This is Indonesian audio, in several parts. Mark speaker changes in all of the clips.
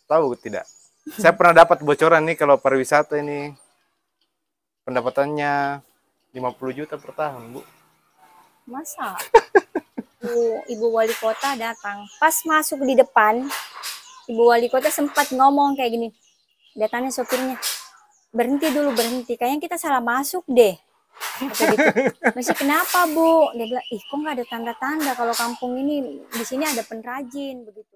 Speaker 1: Tahu tidak? Saya pernah dapat bocoran nih kalau pariwisata ini pendapatannya 50 juta per tahun, Bu.
Speaker 2: Masa? Ibu wali kota datang. Pas masuk di depan, Ibu wali kota sempat ngomong kayak gini. Datangnya sopirnya, berhenti dulu, berhenti. Kayaknya kita salah masuk deh. Kata gitu. Masih kenapa, Bu? Dia bilang, ih kok nggak ada tanda-tanda kalau kampung ini di sini ada pengrajin begitu.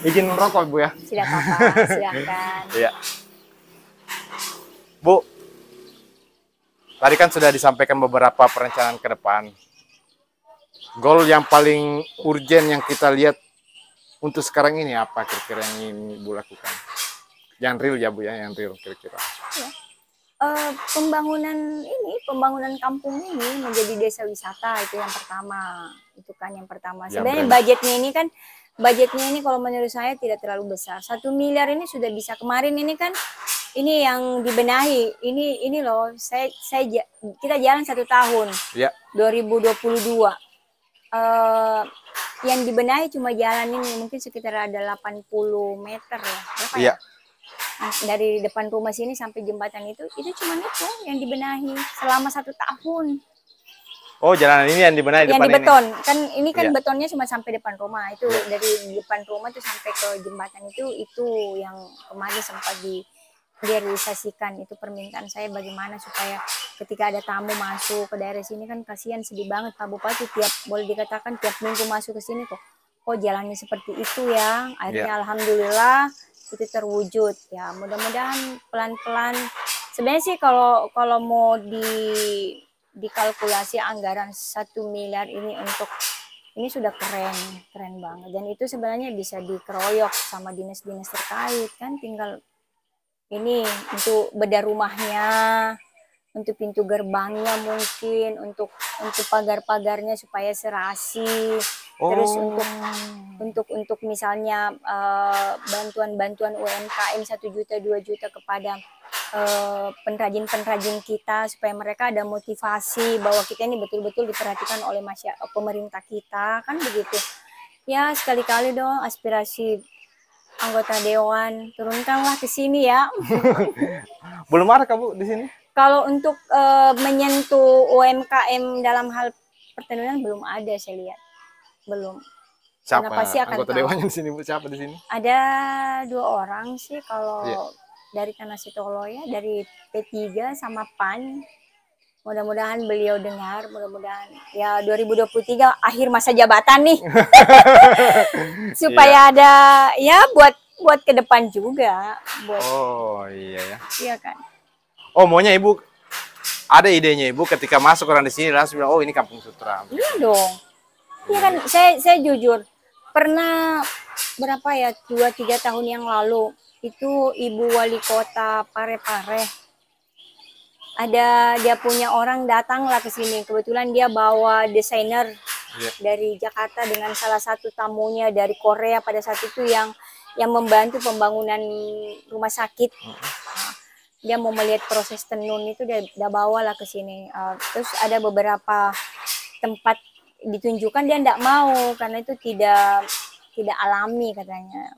Speaker 1: Izin merokok, Bu ya.
Speaker 2: Silakan, Pak. Silakan.
Speaker 1: Iya. Bu, tadi kan sudah disampaikan beberapa perencanaan ke depan. Goal yang paling urgent yang kita lihat untuk sekarang ini apa kira-kira yang ingin Ibu lakukan? Yang real ya, Bu ya, yang real kira-kira.
Speaker 2: Ya. Pembangunan kampung ini menjadi desa wisata itu yang pertama. Itu kan yang pertama. Sebenarnya budgetnya ini kalau menurut saya tidak terlalu besar. 1 miliar ini sudah bisa. Kemarin ini kan ini yang dibenahi. Ini loh, kita jalan 1 tahun.
Speaker 1: Ya.
Speaker 2: 2022. Yang dibenahi cuma jalan ini mungkin sekitar ada 80 meter ya. Berapa ya? Nah, dari depan rumah sini sampai jembatan itu cuma itu yang dibenahi selama 1 tahun.
Speaker 1: Oh, jalanan ini yang dibenahi
Speaker 2: yang
Speaker 1: depan
Speaker 2: dibeton.
Speaker 1: ini.
Speaker 2: Kan ini kan betonnya cuma sampai depan rumah. Itu dari depan rumah tuh sampai ke jembatan itu yang kemarin sempat direalisasikan. Itu permintaan saya bagaimana supaya ketika ada tamu masuk ke daerah sini kan kasihan, sedih banget Pak Bupati boleh dikatakan tiap minggu masuk ke sini kok jalannya seperti itu ya. Akhirnya alhamdulillah itu terwujud ya. Mudah-mudahan pelan-pelan. Sebenarnya sih kalau mau dikalkulasi anggaran 1 miliar ini ini sudah keren banget, dan itu sebenarnya bisa dikeroyok sama dinas-dinas terkait kan, tinggal ini untuk bedah rumahnya, untuk pintu gerbangnya mungkin, untuk pagar-pagarnya supaya serasi. Terus untuk misalnya bantuan UMKM 1 juta 2 juta kepada pengrajin kita supaya mereka ada motivasi bahwa kita ini betul-betul diperhatikan oleh pemerintah kita kan begitu. Ya sekali-kali dong aspirasi anggota dewan turunkanlah ke sini ya.
Speaker 1: Belum ada Kamu di sini?
Speaker 2: Kalau untuk menyentuh UMKM dalam hal pertemuan belum ada, saya lihat. Belum.
Speaker 1: Siapa
Speaker 2: pasti akan
Speaker 1: anggota dewannya di sini, Bu? Siapa di sini?
Speaker 2: Ada 2 orang sih kalau dari Tanah Sitolo ya, dari P3 sama PAN. Mudah-mudahan beliau dengar, mudah-mudahan ya 2023 akhir masa jabatan nih. Supaya ada ya buat ke depan juga.
Speaker 1: Oh iya ya.
Speaker 2: Iya kan.
Speaker 1: Oh, maunya Ibu ada idenya Ibu ketika masuk orang di sini langsung bilang, oh ini Kampung Sutra.
Speaker 2: Iya dong. Iya kan, saya jujur pernah berapa ya 2-3 tahun yang lalu itu Ibu Wali Kota Parepare ada dia punya orang datanglah ke sini, kebetulan dia bawa desainer dari Jakarta dengan salah satu tamunya dari Korea pada saat itu yang membantu pembangunan rumah sakit. Dia mau melihat proses tenun itu, dia bawa lah ke sini. Terus ada beberapa tempat ditunjukkan dia tidak mau karena itu tidak alami katanya.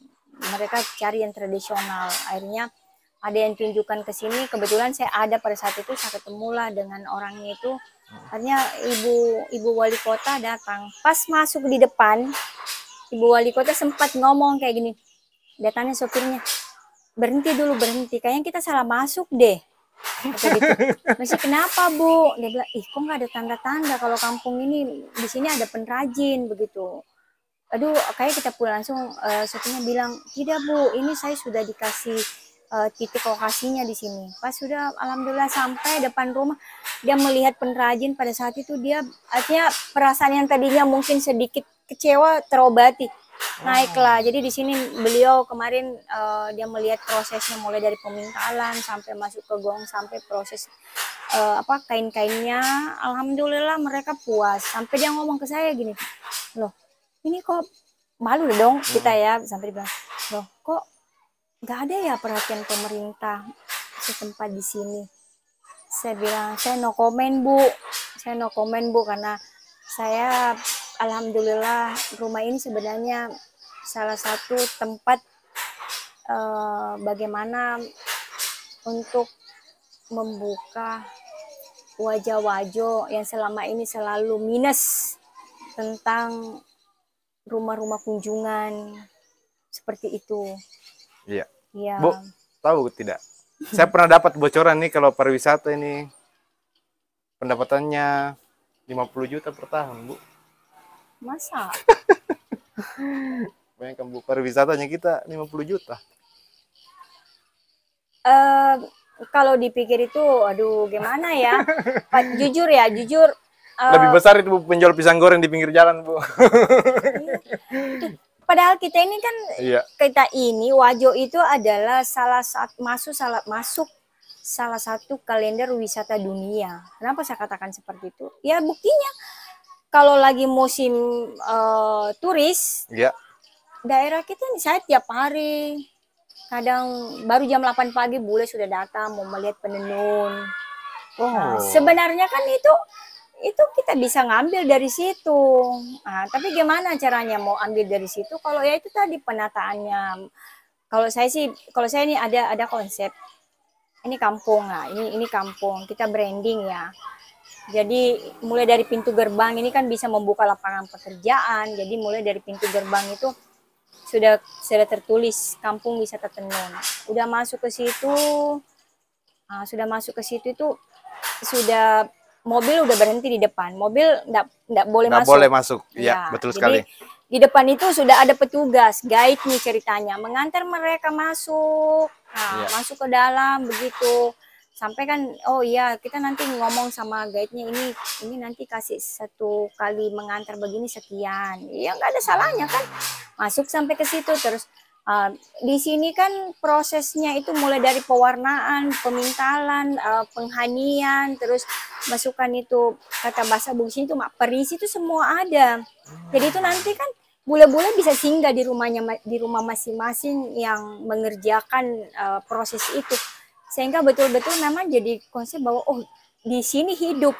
Speaker 2: Mereka cari yang tradisional. Akhirnya ada yang tunjukkan ke sini. Kebetulan saya ada pada saat itu, saya ketemulah dengan orangnya itu. Akhirnya ibu wali kota datang. Pas masuk di depan, Ibu wali kota sempat ngomong kayak gini. Datangnya sopirnya, berhenti dulu, berhenti. Kayaknya kita salah masuk deh. Kata gitu. Masih kenapa, Bu? Dia bilang, ih kok nggak ada tanda-tanda kalau kampung ini di sini ada pengrajin begitu. Aduh, kayak kita pulang langsung. Sopirnya bilang, tidak Bu, ini saya sudah dikasih titik lokasinya di sini. Pas sudah alhamdulillah sampai depan rumah, dia melihat pengrajin. Pada saat itu dia artinya perasaan yang tadinya mungkin sedikit kecewa terobati. Naiklah. Jadi di sini beliau kemarin dia melihat prosesnya mulai dari pemintalan sampai masuk ke gong sampai proses kain-kainnya. Alhamdulillah mereka puas. Sampai dia ngomong ke saya gini, loh ini kok malu dong kita ya, sampai dia bilang, loh kok nggak ada ya perhatian pemerintah setempat di sini. Saya bilang, saya no comment Bu, karena saya Alhamdulillah rumah ini sebenarnya salah satu tempat bagaimana untuk membuka wajah-wajah yang selama ini selalu minus tentang rumah-rumah kunjungan seperti itu.
Speaker 1: Iya.
Speaker 2: Ya.
Speaker 1: Bu, tahu tidak? Saya pernah dapat bocoran nih kalau pariwisata ini pendapatannya 50 juta per tahun, Bu.
Speaker 2: Masa?
Speaker 1: Bayangkan Bu, pariwisatanya kita 50 juta.
Speaker 2: Kalau dipikir itu, aduh gimana ya? Jujur ya, jujur.
Speaker 1: Lebih besar itu Bu, penjual pisang goreng di pinggir jalan, Bu.
Speaker 2: Padahal kita ini kan,
Speaker 1: Iya.
Speaker 2: kita ini Wajo itu adalah masuk salah satu kalender wisata dunia. Kenapa saya katakan seperti itu? Ya buktinya kalau lagi musim turis,
Speaker 1: Iya.
Speaker 2: daerah kita nih saya tiap hari, kadang baru jam 8 pagi bule sudah datang mau melihat penenun. Nah, sebenarnya kan itu kita bisa ngambil dari situ. Nah, tapi gimana caranya mau ambil dari situ? Kalau ya itu tadi penataannya. Kalau saya ini ada konsep. Ini kampung lah, ini kampung. Kita branding ya. Jadi mulai dari pintu gerbang ini kan bisa membuka lapangan pekerjaan. Jadi mulai dari pintu gerbang itu sudah tertulis kampung wisata tenun. Udah masuk ke situ, itu sudah mobil udah berhenti di depan. Mobil nggak boleh masuk.
Speaker 1: Boleh masuk. Iya, betul sekali.
Speaker 2: Di depan itu sudah ada petugas, guide nih ceritanya, mengantar mereka masuk. Nah, masuk ke dalam begitu. Sampai kan, oh iya kita nanti ngomong sama guide-nya ini nanti kasih 1 kali mengantar begini sekian. Ya nggak ada salahnya kan. Masuk sampai ke situ terus di sini kan prosesnya itu mulai dari pewarnaan, pemintalan, penghanian, terus masukkan itu kata bahasa Bugis itu perisi itu semua ada. Jadi itu nanti kan bule-bule bisa singgah di rumah masing-masing yang mengerjakan proses itu. Sehingga betul-betul memang jadi konsep bahwa oh di sini hidup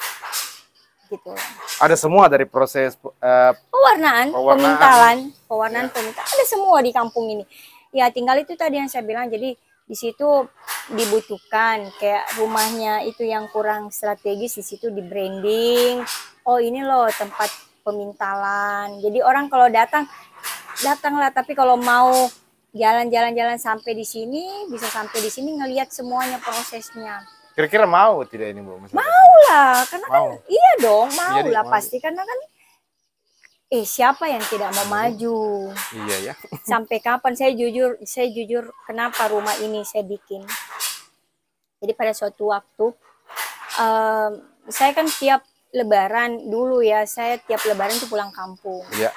Speaker 2: gitu.
Speaker 1: Ada semua dari proses
Speaker 2: pewarnaan, pemintalan, ada semua di kampung ini. Ya tinggal itu tadi yang saya bilang, jadi di situ dibutuhkan kayak rumahnya itu yang kurang strategis, di situ di branding. Oh ini loh tempat pemintalan. Jadi orang kalau datanglah, tapi kalau mau jalan-jalan sampai di sini, bisa sampai di sini ngelihat semuanya prosesnya.
Speaker 1: Kira-kira mau tidak ini Bu?
Speaker 2: Mau lah, karena kan iya dong, mau lah pasti, karena kan siapa yang tidak mau maju?
Speaker 1: Iya ya.
Speaker 2: Sampai kapan saya jujur kenapa rumah ini saya bikin. Jadi pada suatu waktu saya kan tiap lebaran dulu ya, saya tiap lebaran tuh pulang kampung.
Speaker 1: Iya.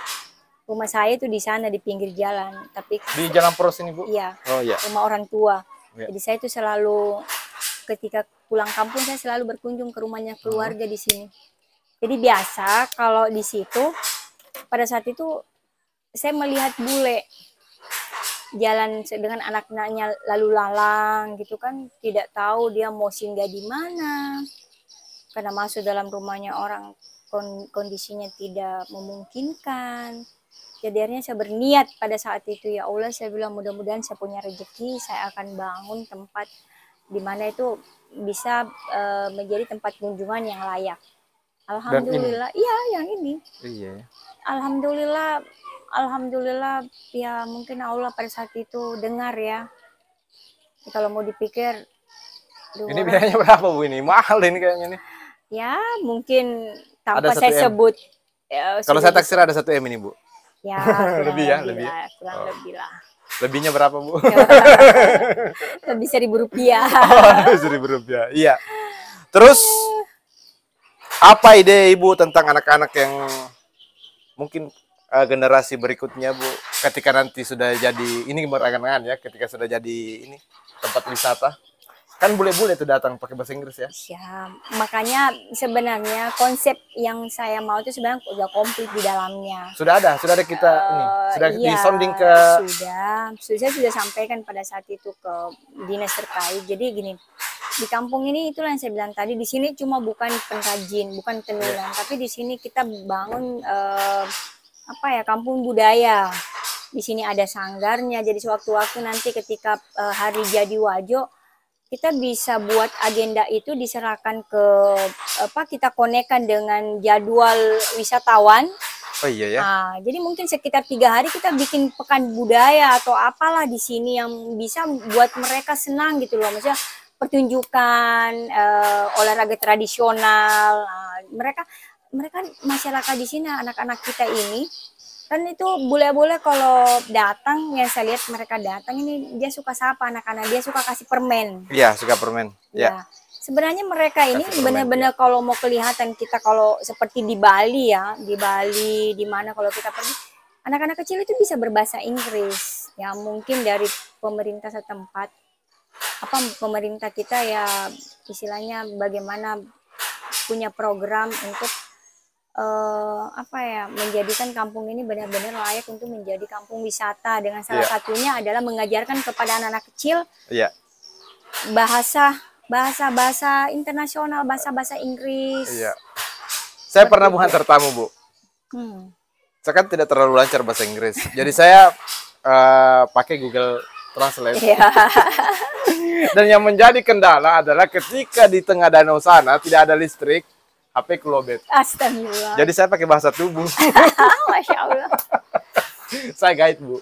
Speaker 2: Rumah saya tuh di sana di pinggir jalan, tapi
Speaker 1: di Jalan Poros ini Bu?
Speaker 2: Iya.
Speaker 1: Oh iya.
Speaker 2: Rumah orang tua.
Speaker 1: Iya.
Speaker 2: Jadi saya tuh selalu ketika pulang kampung saya selalu berkunjung ke rumahnya keluarga di sini. Jadi biasa kalau di situ pada saat itu saya melihat bule jalan dengan anak-anaknya lalu lalang gitu kan, tidak tahu dia mau singgah di mana karena masuk dalam rumahnya orang kondisinya tidak memungkinkan. Jadi akhirnya saya berniat pada saat itu, ya Allah saya bilang mudah-mudahan saya punya rezeki, saya akan bangun tempat di mana itu bisa menjadi tempat kunjungan yang layak. Alhamdulillah, iya yang ini.
Speaker 1: Iya.
Speaker 2: Alhamdulillah ya mungkin Allah pada saat itu dengar ya. Kalau mau dipikir.
Speaker 1: Ini biayanya berapa Bu ini? Mahal ini kayaknya nih.
Speaker 2: Ya mungkin tanpa saya sebut.
Speaker 1: Ya, kalau saya taksir ada 1 M ini Bu.
Speaker 2: Ya
Speaker 1: lebih ya,
Speaker 2: kurang lebih lah.
Speaker 1: Lebihnya berapa Bu?
Speaker 2: Lebih Rp1.000.
Speaker 1: Rp1.000. Iya. Terus apa ide Ibu tentang anak-anak yang mungkin generasi berikutnya Bu, ketika nanti sudah jadi ini berangan-angan ya, ketika sudah jadi ini tempat wisata, kan bule-bule itu datang pakai bahasa Inggris ya?
Speaker 2: Ya, makanya sebenarnya konsep yang saya mau itu sebenarnya udah komplit di dalamnya.
Speaker 1: Sudah ada kita ini, sudah disonding ke.
Speaker 2: Saya sudah sampaikan pada saat itu ke dinas terkait. Jadi gini, di kampung ini itulah yang saya bilang tadi, di sini cuma bukan pengrajin, bukan tenunan, tapi di sini kita bangun apa ya, kampung budaya. Di sini ada sanggarnya, jadi sewaktu-waktu nanti ketika hari jadi Wajo, kita bisa buat agenda itu diserahkan ke apa, kita konekkan dengan jadwal wisatawan.
Speaker 1: Oh iya ya.
Speaker 2: Nah, jadi mungkin sekitar 3 hari kita bikin pekan budaya atau apalah di sini yang bisa buat mereka senang gitu loh. Maksudnya pertunjukan olahraga tradisional. Nah, mereka masyarakat di sini, anak-anak kita ini kan itu bule-bule kalau datang, yang saya lihat mereka datang ini dia suka sapa anak-anak, dia suka kasih permen.
Speaker 1: Iya, suka permen.
Speaker 2: Ya. Sebenarnya mereka ini benar-benar
Speaker 1: ya.
Speaker 2: kalau mau kelihatan kita kalau seperti di Bali ya, di Bali di mana kalau kita pergi, anak-anak kecil itu bisa berbahasa Inggris. Ya mungkin dari pemerintah setempat, apa pemerintah kita ya istilahnya bagaimana punya program untuk apa ya, menjadikan kampung ini benar-benar layak untuk menjadi kampung wisata, dengan salah satunya adalah mengajarkan kepada anak-anak kecil bahasa internasional, bahasa Inggris.
Speaker 1: Iya. Saya pernah menghantar tamu, Bu. Saya kan tidak terlalu lancar bahasa Inggris, jadi saya pakai Google Translate. Dan yang menjadi kendala adalah ketika di tengah danau sana tidak ada listrik, HP kelobet.
Speaker 2: Astagfirullah.
Speaker 1: Jadi saya pakai bahasa tubuh.
Speaker 2: Masya Allah.
Speaker 1: Saya guide, Bu.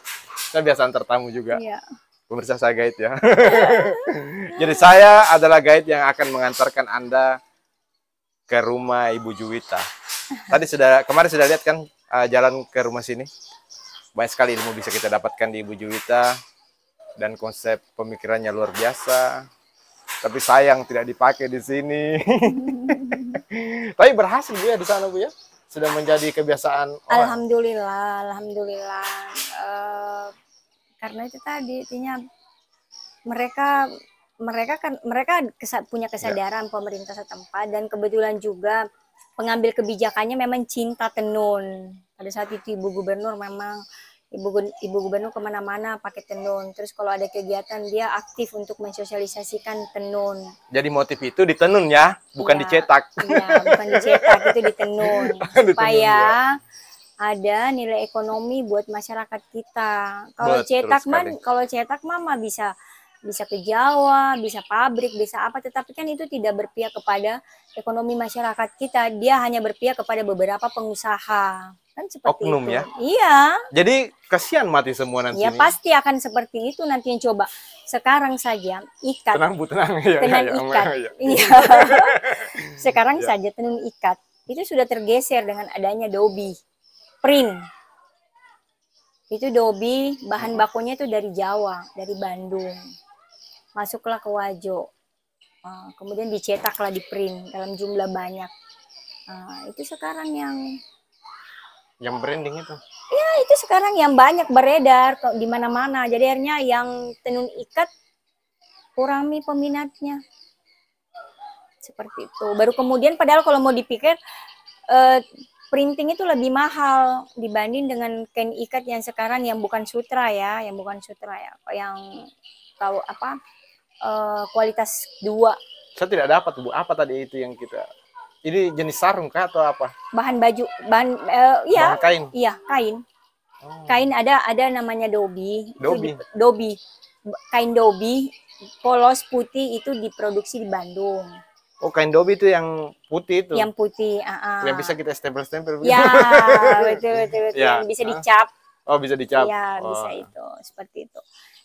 Speaker 1: Saya biasa antar tamu juga.
Speaker 2: Iya.
Speaker 1: Pemirsa, saya guide ya. Jadi saya adalah guide yang akan mengantarkan Anda ke rumah Ibu Juwita. Kemarin sudah lihat kan jalan ke rumah sini. Banyak sekali ilmu bisa kita dapatkan di Ibu Juwita. Dan konsep pemikirannya luar biasa. Tapi sayang tidak dipakai di sini. Tapi berhasil, Bu, ya di sana, Bu, ya. Sudah menjadi kebiasaan orang.
Speaker 2: Alhamdulillah. Karena itu tadi artinya mereka punya kesadaran pemerintah setempat, dan kebetulan juga pengambil kebijakannya memang cinta tenun. Pada saat itu Ibu Gubernur memang Ibu Gubernur kemana-mana pakai tenun. Terus kalau ada kegiatan dia aktif untuk mensosialisasikan tenun.
Speaker 1: Jadi motif itu ditenun ya, bukan dicetak.
Speaker 2: Iya, bukan dicetak, itu ditenun. Supaya ada nilai ekonomi buat masyarakat kita. Kalau cetak mama bisa ke Jawa, bisa pabrik, bisa apa, tetapi kan itu tidak berpihak kepada ekonomi masyarakat kita. Dia hanya berpihak kepada beberapa pengusaha. Kan seperti
Speaker 1: oknum
Speaker 2: itu.
Speaker 1: Ya.
Speaker 2: Iya.
Speaker 1: Jadi kasihan mati semua nanti.
Speaker 2: Ya pasti akan seperti itu nanti. Yang coba sekarang saja ikat.
Speaker 1: Tenang, Bu, tenang. Tenun
Speaker 2: ikat. Iya. Sekarang saja tenun ikat itu sudah tergeser dengan adanya dobi, print. Itu dobi, bahan bakunya itu dari Jawa, dari Bandung. Masuklah ke Wajo. Kemudian dicetaklah, di print dalam jumlah banyak. Itu sekarang yang
Speaker 1: branding itu.
Speaker 2: Ya, itu sekarang yang banyak beredar di mana-mana. Jadi akhirnya yang tenun ikat kurang peminatnya. Seperti itu. Baru kemudian padahal kalau mau dipikir printing itu lebih mahal dibanding dengan kain ikat yang sekarang yang bukan sutra ya, yang tahu apa kualitas 2.
Speaker 1: Saya tidak dapat, Bu. Apa tadi itu yang kita? Ini jenis sarung kah atau apa?
Speaker 2: Bahan baju, bahan
Speaker 1: kain.
Speaker 2: Iya, kain. Kain ada namanya dobi. Dobi. Kain dobi polos putih itu diproduksi di Bandung.
Speaker 1: Oh, kain dobi itu yang putih itu.
Speaker 2: Yang putih,
Speaker 1: Yang bisa kita stempel-stempel.
Speaker 2: Ya, betul.
Speaker 1: Ya.
Speaker 2: Yang bisa dicap.
Speaker 1: Oh, bisa dicap.
Speaker 2: Ya, bisa itu, seperti itu.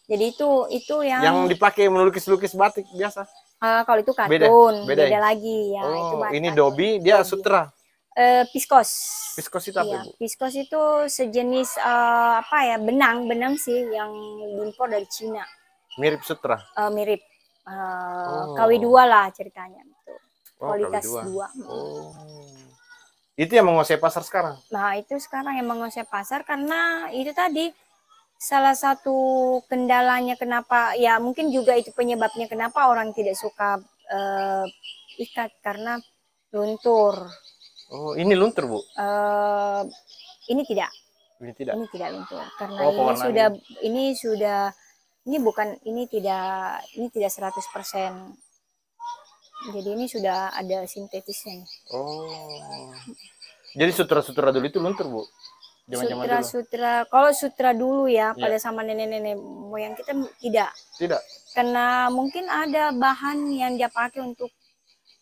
Speaker 2: Jadi itu yang
Speaker 1: dipakai melukis-lukis batik biasa.
Speaker 2: Kalau itu katun, beda lagi ya.
Speaker 1: Oh,
Speaker 2: itu batik.
Speaker 1: Ini dobi, dia sutra.
Speaker 2: Piskos.
Speaker 1: Piskos itu apa, Bu?
Speaker 2: Piskos itu sejenis benang sih yang diimpor dari Cina.
Speaker 1: Mirip sutra.
Speaker 2: Mirip. KW2 lah ceritanya itu. Kualitas
Speaker 1: KW2.
Speaker 2: 2.
Speaker 1: Itu yang menguasai pasar sekarang.
Speaker 2: Nah, itu sekarang yang menguasai pasar karena itu tadi salah satu kendalanya kenapa, ya mungkin juga itu penyebabnya kenapa orang tidak suka ikat, karena luntur.
Speaker 1: Oh, ini luntur, Bu?
Speaker 2: Ini tidak.
Speaker 1: Ini tidak
Speaker 2: luntur karena ini tidak 100%. Jadi ini sudah ada sintetisnya nih.
Speaker 1: Oh. Jadi sutra-sutra dulu itu luntur, Bu? Zaman-zaman dulu?
Speaker 2: Sutra-sutra, kalau sutra dulu ya,
Speaker 1: Iya.
Speaker 2: pada sama nenek-nenek moyang kita tidak.
Speaker 1: Tidak?
Speaker 2: Karena mungkin ada bahan yang dia pakai untuk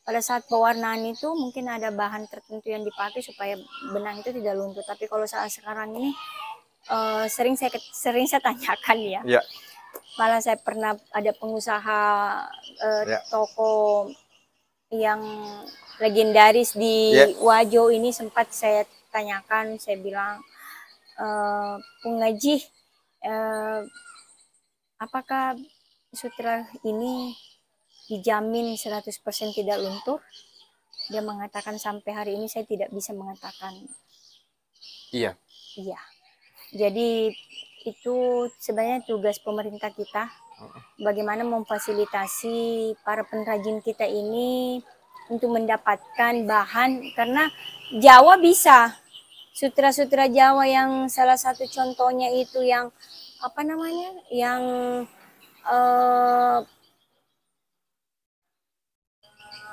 Speaker 2: pada saat pewarnaan itu, mungkin ada bahan tertentu yang dipakai supaya benang itu tidak luntur. Tapi kalau saat sekarang ini sering saya tanyakan ya.
Speaker 1: Iya.
Speaker 2: Malah saya pernah ada pengusaha
Speaker 1: Iya.
Speaker 2: toko yang legendaris di
Speaker 1: Iya.
Speaker 2: Wajo ini, sempat saya tanyakan, saya bilang, pengaji, apakah sutra ini dijamin 100% tidak luntur? Dia mengatakan sampai hari ini saya tidak bisa mengatakan
Speaker 1: Iya.
Speaker 2: iya. Jadi itu sebenarnya tugas pemerintah kita, bagaimana memfasilitasi para pengrajin kita ini untuk mendapatkan bahan, karena Jawa bisa. Sutra-sutra Jawa yang salah satu contohnya itu yang apa namanya? Yang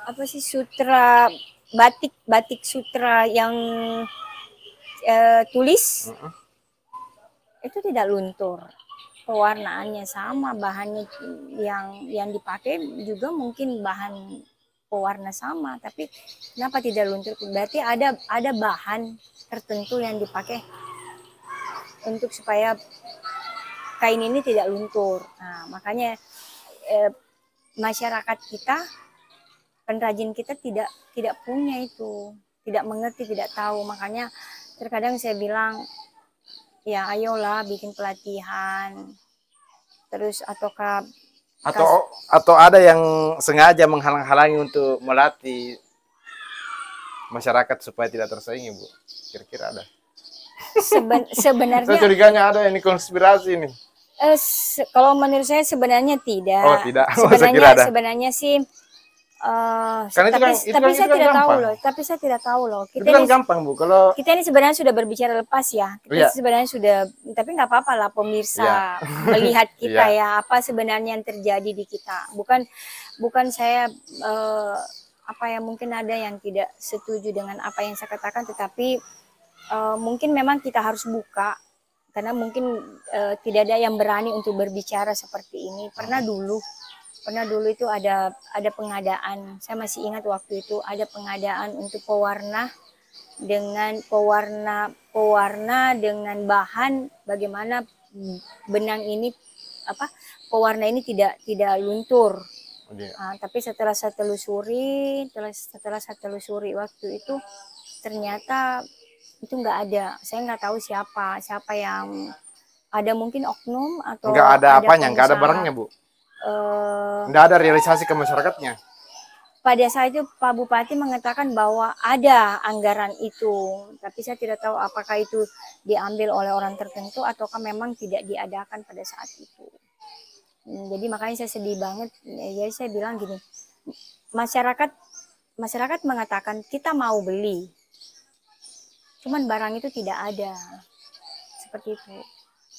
Speaker 2: apa sih, sutra batik sutra yang tulis itu tidak luntur, pewarnaannya sama, bahannya yang dipakai juga mungkin bahan pewarna sama, tapi kenapa tidak luntur? Berarti ada bahan tertentu yang dipakai untuk supaya kain ini tidak luntur. Nah, makanya masyarakat kita, pengrajin kita tidak punya itu, tidak mengerti, tidak tahu. Makanya terkadang saya bilang, ya ayolah bikin pelatihan, terus ataukah
Speaker 1: atau ada yang sengaja menghalang-halangi untuk melatih masyarakat supaya tidak tersaingi, Bu? Kira-kira ada?
Speaker 2: Sebenarnya
Speaker 1: Saya curiganya ada ini konspirasi nih.
Speaker 2: Kalau menurut saya sebenarnya tidak.
Speaker 1: Oh, tidak.
Speaker 2: Sebenarnya sih
Speaker 1: Karena
Speaker 2: tapi saya tidak tahu loh. Tapi saya tidak tahu loh.
Speaker 1: Itu kan gampang, Bu. Kalau
Speaker 2: kita ini sebenarnya sudah berbicara lepas ya. Kita sebenarnya sudah, tapi nggak apa-apa lah pemirsa melihat kita ya, apa sebenarnya yang terjadi di kita. Bukan saya apa ya, mungkin ada yang tidak setuju dengan apa yang saya katakan, tetapi mungkin memang kita harus buka, karena mungkin tidak ada yang berani untuk berbicara seperti ini. Pernah dulu itu ada pengadaan, saya masih ingat waktu itu ada pengadaan untuk pewarna dengan bahan bagaimana benang ini, apa, pewarna ini tidak luntur. Tapi setelah saya telusuri waktu itu, ternyata itu nggak ada. Saya nggak tahu siapa yang ada, mungkin oknum atau
Speaker 1: nggak ada apanya, nggak ada barangnya, Bu. Nggak ada realisasi ke masyarakatnya.
Speaker 2: Pada saat itu Pak Bupati mengatakan bahwa ada anggaran itu, tapi saya tidak tahu apakah itu diambil oleh orang tertentu ataukah memang tidak diadakan pada saat itu. Jadi makanya saya sedih banget. Jadi saya bilang gini, masyarakat mengatakan kita mau beli, cuman barang itu tidak ada, seperti itu.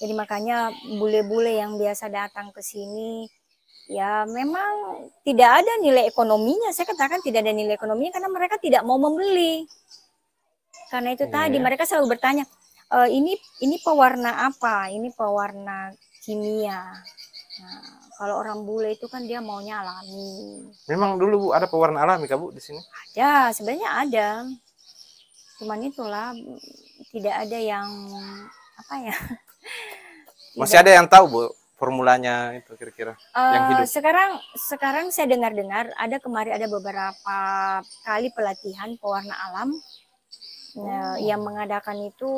Speaker 2: Jadi makanya bule-bule yang biasa datang ke sini, ya memang tidak ada nilai ekonominya. Saya katakan tidak ada nilai ekonominya karena mereka tidak mau membeli. Karena itu tadi mereka selalu bertanya, ini pewarna apa? Ini pewarna kimia. Nah, kalau orang bule itu kan dia maunya alami.
Speaker 1: Memang dulu, Bu, ada pewarna alami, Kak, Bu, di sini?
Speaker 2: Ya, sebenarnya ada. Cuman itulah, tidak ada yang apa ya.
Speaker 1: Masih ada yang tahu, Bu, formulanya itu kira-kira yang hidup?
Speaker 2: Sekarang saya dengar-dengar kemarin ada beberapa kali pelatihan pewarna alam. Yang mengadakan itu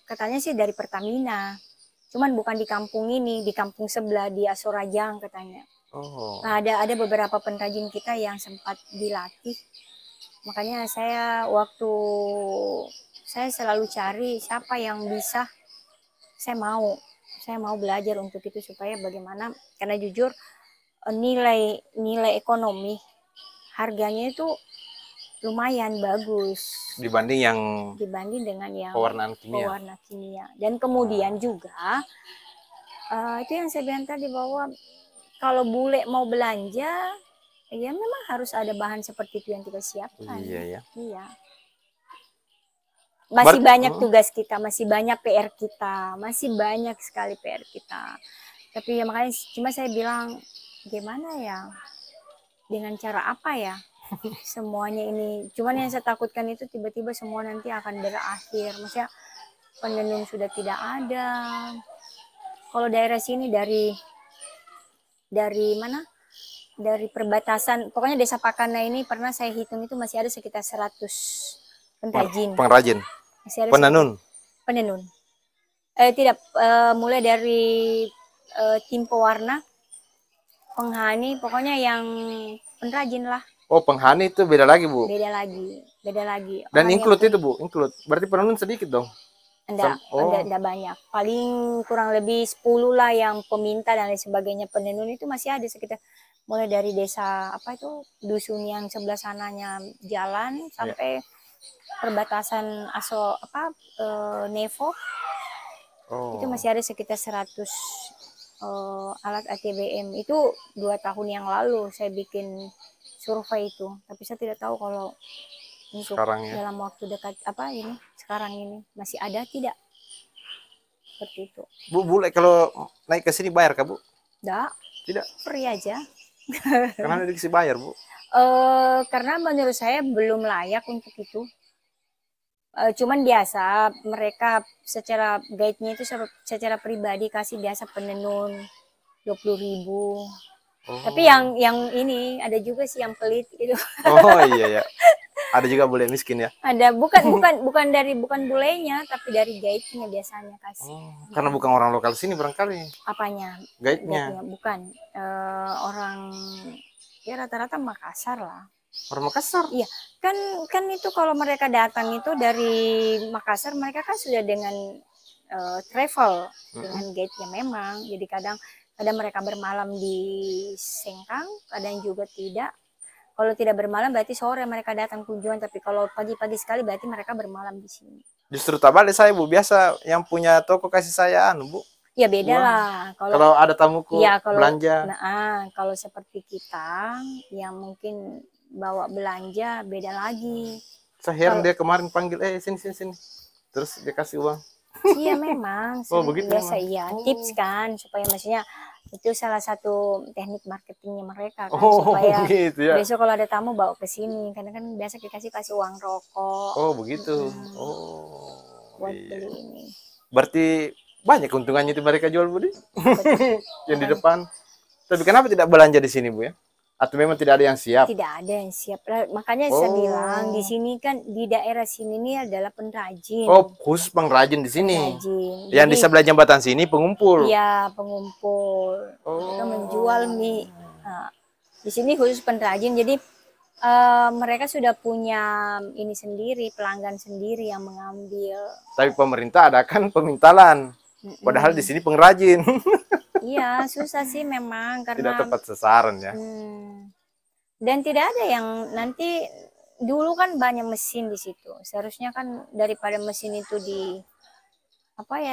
Speaker 2: katanya sih dari Pertamina. Cuman bukan di kampung ini, di kampung sebelah, di Asorajang katanya. Nah, ada beberapa pengrajin kita yang sempat dilatih. Makanya saya selalu cari siapa yang bisa, saya mau belajar untuk itu, supaya bagaimana, karena jujur nilai ekonomi harganya itu lumayan bagus
Speaker 1: dibanding
Speaker 2: dengan yang
Speaker 1: pewarna
Speaker 2: kimia. Dan kemudian juga itu yang saya bilang tadi, bahwa kalau bule mau belanja Ya memang harus ada bahan seperti itu yang kita siapkan.
Speaker 1: Iya ya.
Speaker 2: Iya. Masih banyak tugas kita, masih banyak PR kita, masih banyak sekali PR kita. Tapi ya makanya cuma saya bilang gimana ya, dengan cara apa ya semuanya ini. Cuman yang saya takutkan itu tiba-tiba semua nanti akan berakhir. Maksudnya penenun sudah tidak ada. Kalau daerah sini dari mana? Dari perbatasan, pokoknya Desa Pakana ini pernah saya hitung itu masih ada sekitar 100 pengrajin.
Speaker 1: Pengrajin.
Speaker 2: Masih ada
Speaker 1: penenun.
Speaker 2: Penenun. Tidak, mulai dari timpo warna, penghani, pokoknya yang pengrajin lah.
Speaker 1: Oh, penghani itu beda lagi, Bu.
Speaker 2: Beda lagi.
Speaker 1: Dan include itu, Bu, include. Berarti penenun sedikit dong.
Speaker 2: Enggak banyak. Paling kurang lebih 10 lah yang peminta dan lain sebagainya. Penenun itu masih ada sekitar mulai dari desa apa itu dusun yang sebelah sananya jalan sampai perbatasan Nevo. Itu masih ada sekitar 100 alat ATBM. Itu 2 tahun yang lalu saya bikin survei itu, tapi saya tidak tahu kalau untuk dalam waktu dekat sekarang ini masih ada tidak seperti itu.
Speaker 1: Bu, boleh kalau naik ke sini bayar kah, Bu?
Speaker 2: Tidak, free aja.
Speaker 1: Karena dikasih bayar, Bu.
Speaker 2: Karena menurut saya belum layak untuk itu. Cuman biasa mereka secara guide-nya itu secara pribadi kasih biasa penenun 20.000. Tapi yang ini ada juga sih yang pelit gitu.
Speaker 1: Oh iya ya. Ada juga bule miskin ya.
Speaker 2: Ada, bukan bulenya, tapi dari guide-nya biasanya kasih.
Speaker 1: Karena bukan orang lokal sini barangkali.
Speaker 2: Apanya?
Speaker 1: Guide-nya.
Speaker 2: Bukan. Orang ya rata-rata Makassar lah.
Speaker 1: Orang Makassar?
Speaker 2: Iya, kan itu kalau mereka datang itu dari Makassar, mereka kan sudah dengan travel dengan guide-nya memang. Jadi kadang mereka bermalam di Sengkang, kadang juga tidak. Kalau tidak bermalam berarti sore mereka datang kunjungan, tapi kalau pagi-pagi sekali berarti mereka bermalam di sini.
Speaker 1: Justru tak balik saya, Bu. Biasa yang punya toko kasih saya Bu.
Speaker 2: Ya beda lah.
Speaker 1: Kalau ada tamuku belanja.
Speaker 2: Nah, kalau seperti kita yang mungkin bawa belanja beda lagi.
Speaker 1: Saya dia kemarin panggil, sini. Terus dia kasih uang.
Speaker 2: Iya memang.
Speaker 1: Begitu
Speaker 2: biasa memang. Iya, tips kan supaya maksudnya itu salah satu teknik marketingnya mereka kan, supaya
Speaker 1: gitu ya.
Speaker 2: Besok kalau ada tamu bawa ke sini, karena kan biasa kasih uang rokok.
Speaker 1: Begitu.
Speaker 2: Buat beli ini.
Speaker 1: Berarti banyak keuntungannya itu mereka jual, Bu. Yang di depan. Tapi kenapa tidak belanja di sini, Bu ya? Atau memang tidak ada yang siap?
Speaker 2: Tidak ada yang siap. Makanya saya bilang di sini kan, di daerah sini ini adalah pengrajin.
Speaker 1: Khusus pengrajin di sini.
Speaker 2: Pengrajin.
Speaker 1: Yang di sebelah jembatan sini pengumpul.
Speaker 2: Iya, pengumpul. Mereka menjual mie. Nah, di sini khusus pengrajin. Jadi mereka sudah punya ini sendiri, pelanggan sendiri yang mengambil.
Speaker 1: Tapi pemerintah adakan pemintalan. Padahal di sini pengrajin.
Speaker 2: Iya, susah sih memang karena
Speaker 1: tidak tepat sasaran ya.
Speaker 2: Dan tidak ada yang nanti dulu kan banyak mesin di situ. Seharusnya kan daripada mesin itu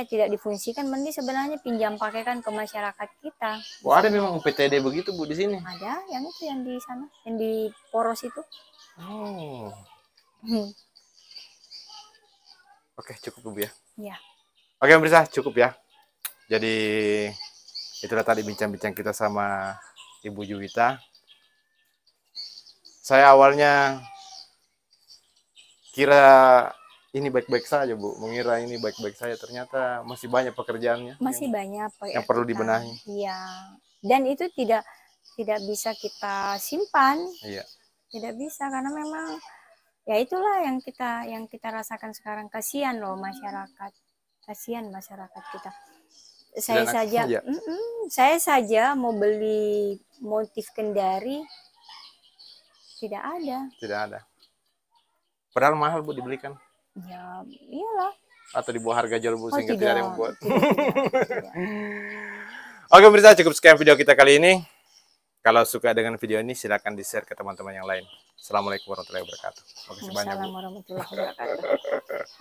Speaker 2: tidak difungsikan, mending sebenarnya pinjam pakaikan ke masyarakat kita.
Speaker 1: Ada memang UPTD begitu, Bu, di sini?
Speaker 2: Ada, yang itu yang di sana, yang di Poros itu.
Speaker 1: Oke, cukup, Bu ya.
Speaker 2: Iya.
Speaker 1: Oke, pemirsa, cukup ya. Jadi itulah tadi bincang-bincang kita sama Ibu Juwita. Saya awalnya kira ini baik-baik saja, Bu. Mengira ini baik-baik saja, ternyata masih banyak pekerjaannya.
Speaker 2: Masih banyak
Speaker 1: yang perlu dibenahi.
Speaker 2: Iya. Dan itu tidak bisa kita simpan.
Speaker 1: Iya. Tidak
Speaker 2: bisa karena memang ya itulah yang kita rasakan sekarang. Kasihan loh masyarakat. Kasihan masyarakat kita. Saya saja mau beli motif Kendari tidak ada.
Speaker 1: Tidak ada. Padahal mahal, Bu, dibelikan.
Speaker 2: Ya, iyalah.
Speaker 1: Atau di bawah harga jual, Bu, sehingga tidak ada yang membuat.
Speaker 2: Tidak.
Speaker 1: Oke, pemirsa, cukup sekian video kita kali ini. Kalau suka dengan video ini, silakan di-share ke teman-teman yang lain. Assalamualaikum warahmatullahi wabarakatuh. Terima kasih banyak, Bu.
Speaker 2: Assalamualaikum warahmatullahi wabarakatuh.